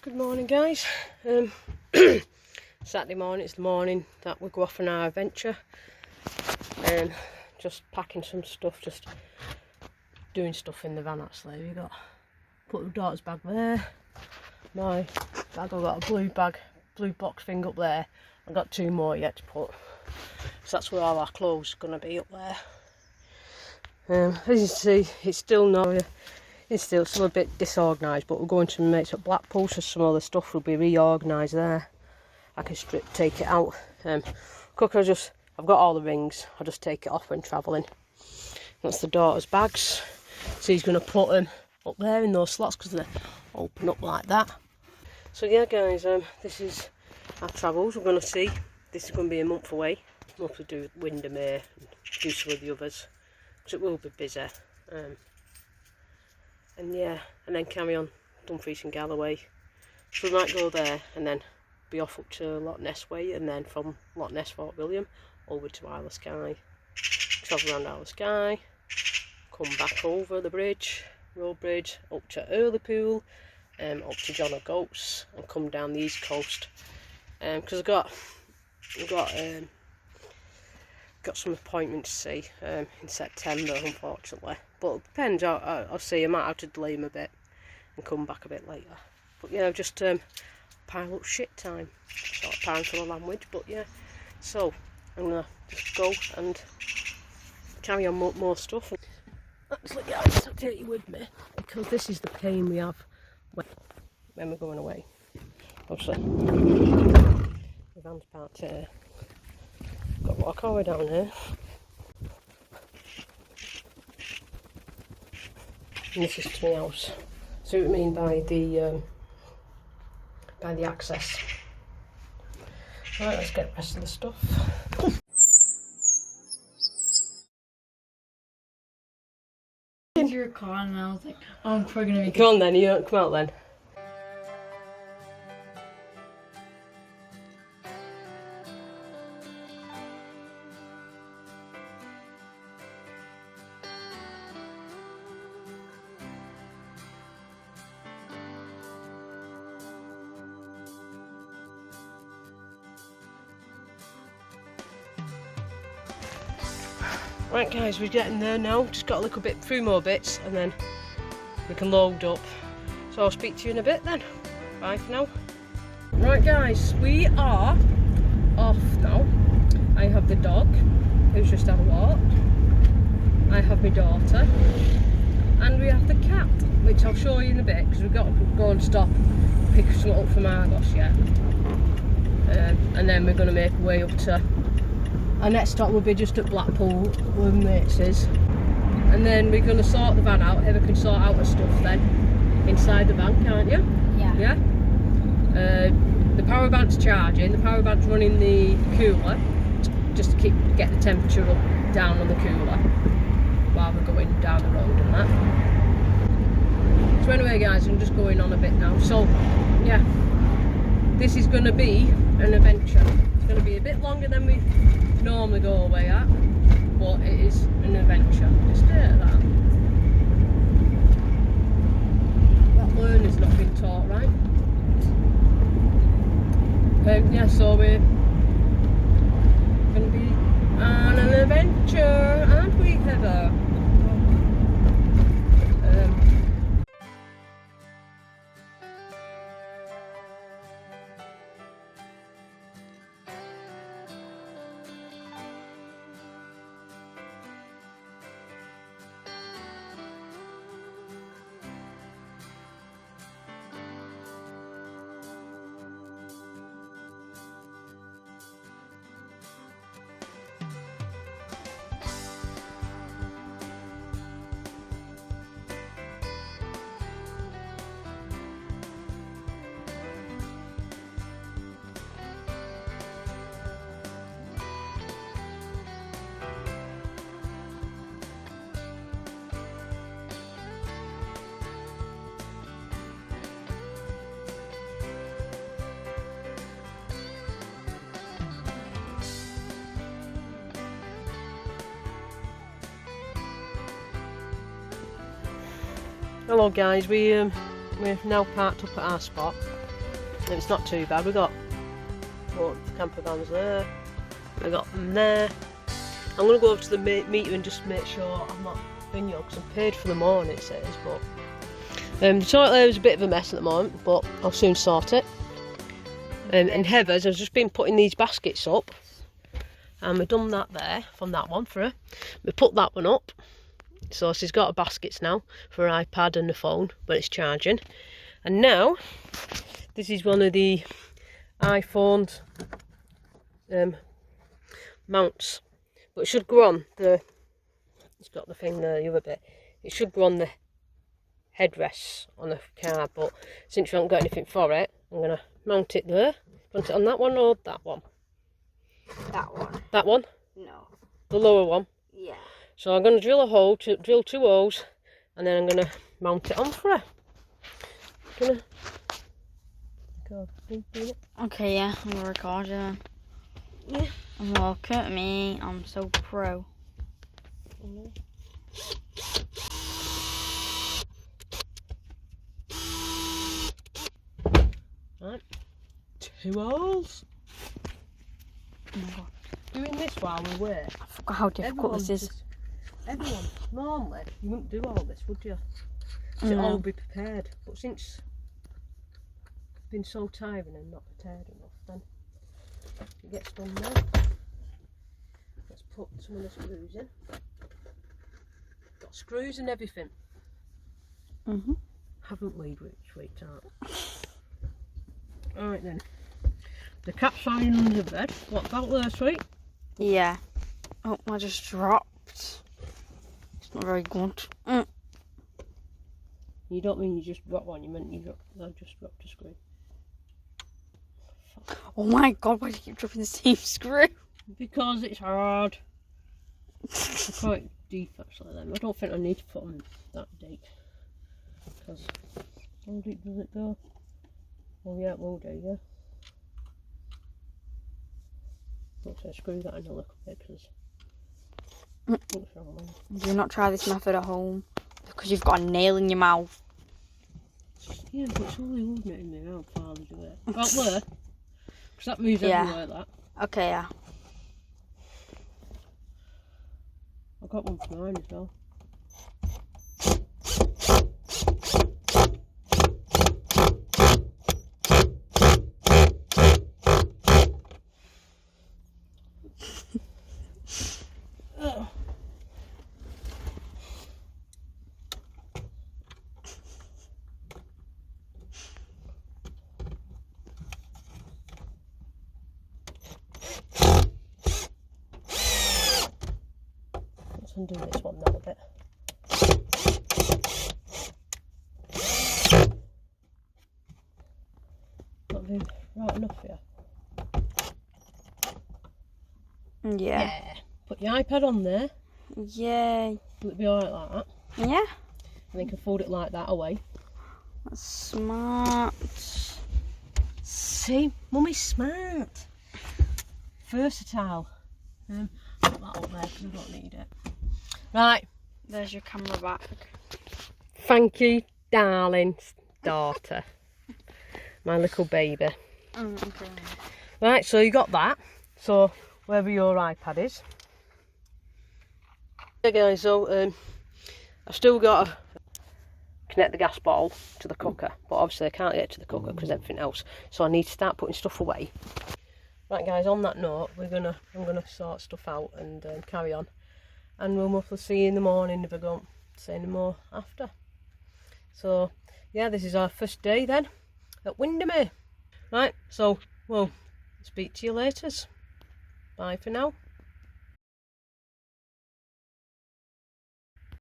Good morning, guys. Saturday morning, it's the morning that we go off on our adventure. Just packing some stuff, just doing stuff in the van actually. We got put the daughter's bag there, my bag, I've got a blue box thing up there. I've got two more yet to put, so that's where all our clothes are going to be, up there. As you can see, it's still not. It's still a bit disorganised, but we're going to mates at Blackpool, so some other stuff will be reorganised there. I can take it out. I've got all the rings, I'll just take it off when travelling. That's the daughter's bags, so he's going to put them up there in those slots because they open up like that. So yeah guys, this is our travels. We're going to see, this is going to be a month away. We'll have to do Windermere and do some of the others, because it will be busy. And yeah, and then carry on Dumfries and Galloway. So we might go there and then be off up to Loch Ness Way, and then from Loch Ness Fort William over to Isle of Skye. Travel around Isle of Skye, come back over the bridge, road bridge, up to Earlypool, up to John O'Goats, and come down the east coast. Because I've got some appointments to see in September, unfortunately. But it depends. I'll see. I might have to delay them a bit and come back a bit later. But yeah, just pile up shit time. Sort of time for the language. But yeah, so I'm gonna just go and carry on more stuff. Actually, guys, I'll take you with me because this is the pain we have when we're going away. Obviously, the van's parked here. Got to walk all the way down here. And this is to my house. See what I mean by the access. Right, let's get the rest of the stuff. Your car, and I was like, oh, I'm probably gonna make Come on then, you don't come out then. Right guys, we're getting there now. Just got a little bit through more bits and then we can load up. So I'll speak to you in a bit then. Bye for now. Right guys, we are off now. I have the dog who's just had a walk. I have my daughter. And we have the cat, which I'll show you in a bit because we've got to go and stop, pick something up from Argos yet. And then we're going to make our way up to, our next stop will be just at Blackpool where my mates is. And then we're going to sort the van out. Heather can sort out her stuff then inside the van, can't you? Yeah. Yeah? The power bank's charging, the power bank's running the cooler just to get the temperature up down on the cooler while we're going down the road and that. So anyway guys, I'm just going on a bit now. So yeah, this is going to be an adventure. It's going to be a bit longer than we normally go away at, but it is an adventure. Just that learner's not been taught right. Yeah, so we're going to be on an adventure, aren't we, Heather? Hello guys, we're now parked up at our spot. It's not too bad. We got camper vans there. We got them there. I'm gonna go over to the meter and just make sure I'm not being young because I'm paid for the morning, it says. But the toilet there is a bit of a mess at the moment, but I'll soon sort it. And Heather's, I've just been putting these baskets up, and we've done that there from that one for her. We put that one up, so she's got her baskets now for her iPad and the phone, but it's charging. And now this is one of the iPhone's mounts, but it should go on the. It's got the thing there, the other bit. It should go on the headrests on the car, but since we haven't got anything for it, I'm gonna mount it there. Mount it on that one or that one? That one. That one? No. The lower one? Yeah. So I'm gonna drill a hole, drill 2 holes, and then I'm gonna mount it on for her. Okay, yeah, I'm gonna record you then. Yeah. Look at me, I'm so pro. Right, 2 holes. Oh my god. Doing this while we wait. I forgot how difficult this is. Everyone, normally, you wouldn't do all this, would you? To all be prepared. But since it's been so tiring and not prepared enough, then it gets done now. Let's put some of the screws in. Got screws and everything. Haven't we, sweetheart? Alright then. The cat's lying under the bed. What's that there, sweet? Yeah. Oh, I just dropped. It's not very good. You don't mean you just dropped one, you meant I just dropped a screw. Oh my god, why do you keep dropping the same screw? Because it's hard. They're quite deep actually then. I don't think I need to put them that deep. Because how deep does it go? Oh yeah, it will do, yeah. So screw that in a little bit because Do not try this method at home because you've got a nail in your mouth. Yeah, but it's only holding it in my mouth while I do it. Out there, because that moves everywhere. That. Okay, yeah. I got one for mine as well. Let's undo this one now a bit. That'll be right enough for you. Yeah. Put your iPad on there. Yay. Will it be alright like that? Yeah. And then you can fold it like that away. That's smart. See, Mummy's smart. Versatile. Put that up there because I don't need it. Right. There's your camera back. Thank you, darling daughter. My little baby. Okay. Right, so you got that. So, wherever your iPad is. Okay guys, so I've still got to connect the gas bottle to the cooker. But obviously I can't get to the cooker because everything else. So I need to start putting stuff away. Right guys, on that note, I'm gonna sort stuff out and carry on, and we'll hopefully see you in the morning if I don't say any more after. So yeah, this is our first day then at Windermere. Right, so we'll speak to you later. Bye for now.